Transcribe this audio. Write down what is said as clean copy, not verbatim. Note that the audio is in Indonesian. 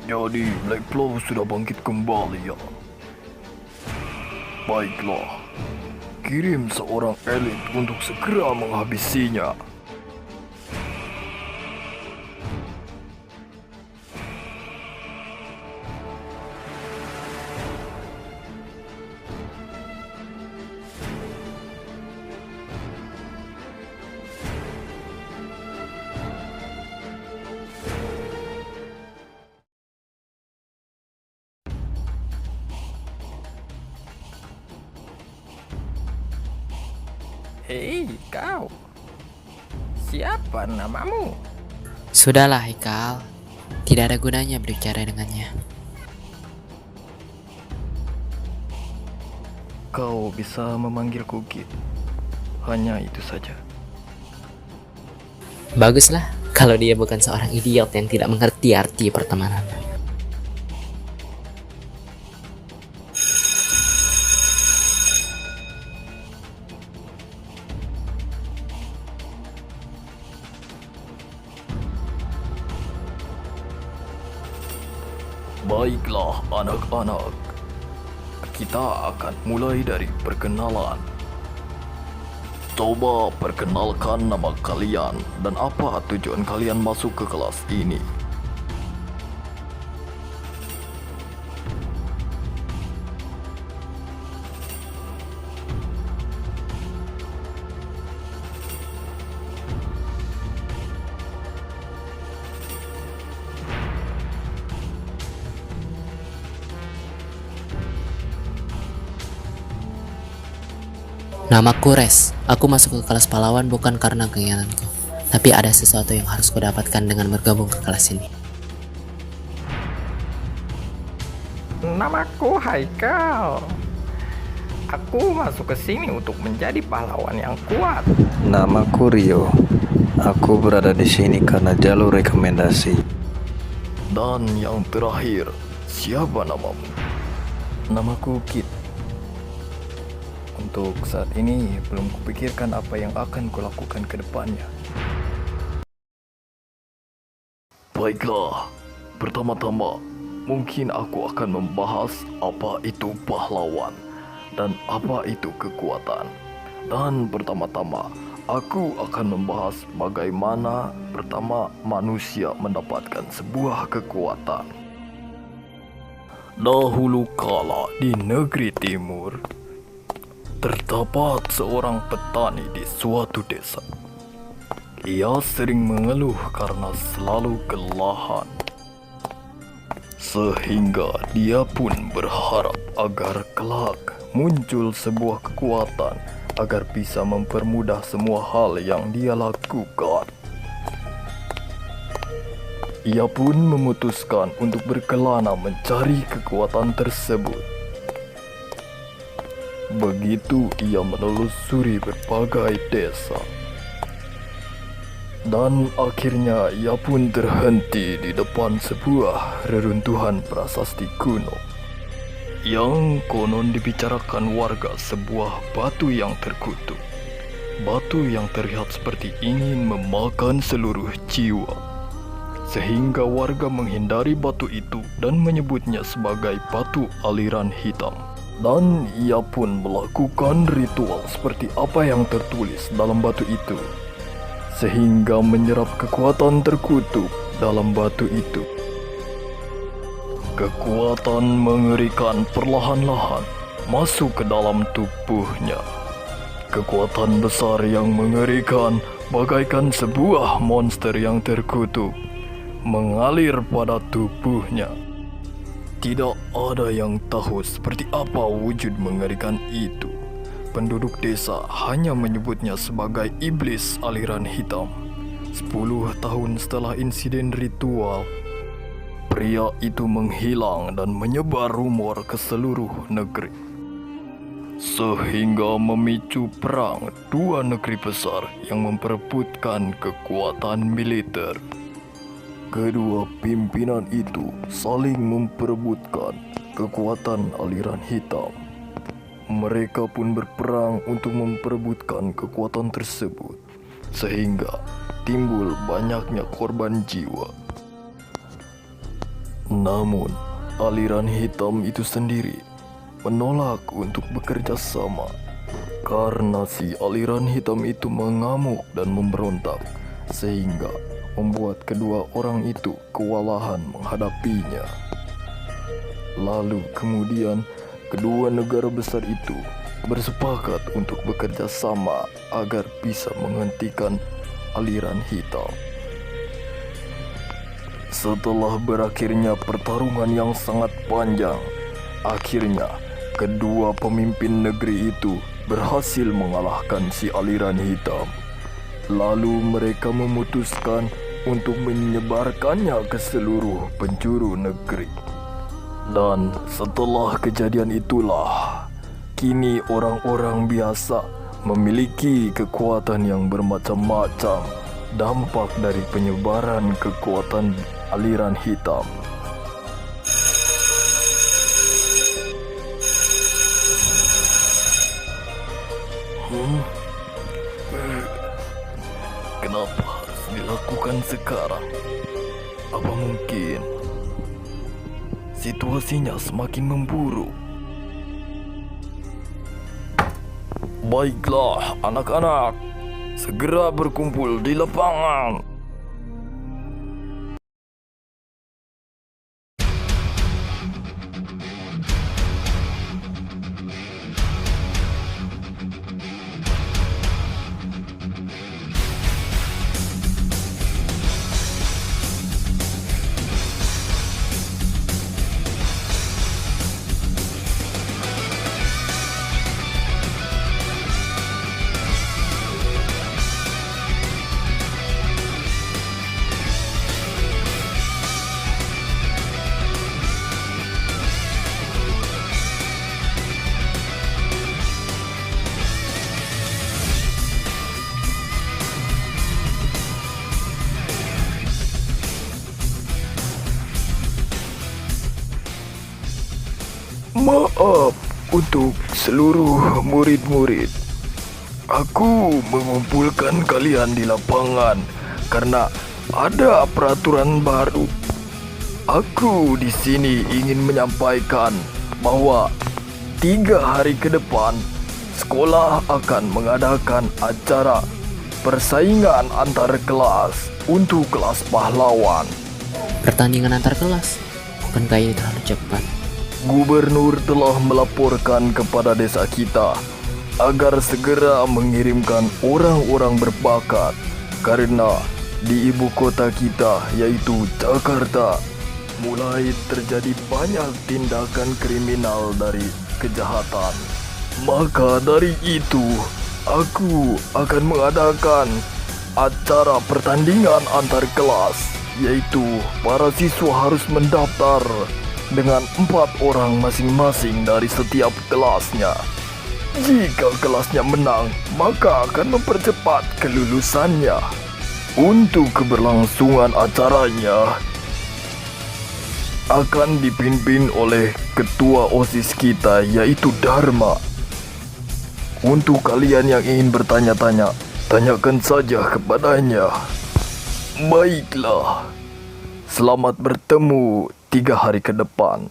Jadi Black Claw sudah bangkit kembali ya. Baiklah, kirim seorang elit untuk segera menghabisinya. Hei, kau. Siapa namamu? Sudahlah, Hikal. Tidak ada gunanya berbicara dengannya. Kau bisa memanggilku Kid. Hanya itu saja. Baguslah, kalau dia bukan seorang idiot yang tidak mengerti arti pertemanan. Baiklah anak-anak, kita akan mulai dari perkenalan. Coba perkenalkan nama kalian dan apa tujuan kalian masuk ke kelas ini. Namaku Res. Aku masuk ke kelas pahlawan bukan karena keinginanku, tapi ada sesuatu yang harus kudapatkan dengan bergabung ke kelas ini. Namaku Haikal. Aku masuk ke sini untuk menjadi pahlawan yang kuat. Namaku Rio. Aku berada di sini karena jalur rekomendasi. Dan yang terakhir, siapa namamu? Namaku Kid. Untuk saat ini belum kupikirkan apa yang akan kulakukan ke depannya. Baiklah, pertama-tama mungkin aku akan membahas apa itu pahlawan dan apa itu kekuatan. Dan pertama-tama aku akan membahas bagaimana pertama manusia mendapatkan sebuah kekuatan. Dahulu kala di negeri timur, terdapat seorang petani di suatu desa. Ia sering mengeluh karena selalu kelelahan. Sehingga dia pun berharap agar kelak muncul sebuah kekuatan agar bisa mempermudah semua hal yang dia lakukan. Ia pun memutuskan untuk berkelana mencari kekuatan tersebut. Begitu ia menelusuri berbagai desa. Dan akhirnya ia pun terhenti di depan sebuah reruntuhan prasasti kuno. Yang konon dibicarakan warga sebuah batu yang terkutuk. Batu yang terlihat seperti ingin memakan seluruh jiwa. Sehingga warga menghindari batu itu dan menyebutnya sebagai batu aliran hitam. Dan ia pun melakukan ritual seperti apa yang tertulis dalam batu itu, sehingga menyerap kekuatan terkutuk dalam batu itu. Kekuatan mengerikan perlahan-lahan masuk ke dalam tubuhnya. Kekuatan besar yang mengerikan bagaikan sebuah monster yang terkutuk mengalir pada tubuhnya. Tidak ada yang tahu seperti apa wujud mengerikan itu. Penduduk desa hanya menyebutnya sebagai iblis aliran hitam. 10 tahun setelah insiden ritual, pria itu menghilang dan menyebar rumor ke seluruh negeri. Sehingga memicu perang dua negeri besar yang memperebutkan kekuatan militer. Kedua pimpinan itu saling memperebutkan kekuatan aliran hitam. Mereka pun berperang untuk memperebutkan kekuatan tersebut, sehingga timbul banyaknya korban jiwa. Namun, aliran hitam itu sendiri menolak untuk bekerja sama karena si aliran hitam itu mengamuk dan memberontak sehingga membuat kedua orang itu kewalahan menghadapinya. Lalu kemudian kedua negara besar itu bersepakat untuk bekerja sama agar bisa menghentikan aliran hitam. Setelah berakhirnya pertarungan yang sangat panjang, akhirnya kedua pemimpin negeri itu berhasil mengalahkan si aliran hitam. Lalu mereka memutuskan untuk menyebarkannya ke seluruh penjuru negeri. Dan setelah kejadian itulah, kini orang-orang biasa memiliki kekuatan yang bermacam-macam, dampak dari penyebaran kekuatan aliran hitam. Kenapa harus dilakukan sekarang? Apa mungkin situasinya semakin memburuk? Baiklah, anak-anak, segera berkumpul di lapangan. Maaf untuk seluruh murid-murid. Aku mengumpulkan kalian di lapangan karena ada peraturan baru. Aku di sini ingin menyampaikan bahwa 3 hari ke depan sekolah akan mengadakan acara persaingan antar kelas untuk kelas pahlawan. Pertandingan antar kelas? Bukankah ini terlalu cepat? Gubernur telah melaporkan kepada desa kita agar segera mengirimkan orang-orang berbakat karena di ibu kota kita yaitu Jakarta mulai terjadi banyak tindakan kriminal dari kejahatan. Maka dari itu, aku akan mengadakan acara pertandingan antar kelas, yaitu para siswa harus mendaftar dengan 4 orang masing-masing dari setiap kelasnya. Jika kelasnya menang, maka akan mempercepat kelulusannya. Untuk keberlangsungan acaranya akan dipimpin oleh ketua OSIS kita, yaitu Dharma. Untuk kalian yang ingin bertanya-tanya, tanyakan saja kepadanya. Baiklah, selamat bertemu 3 hari ke depan.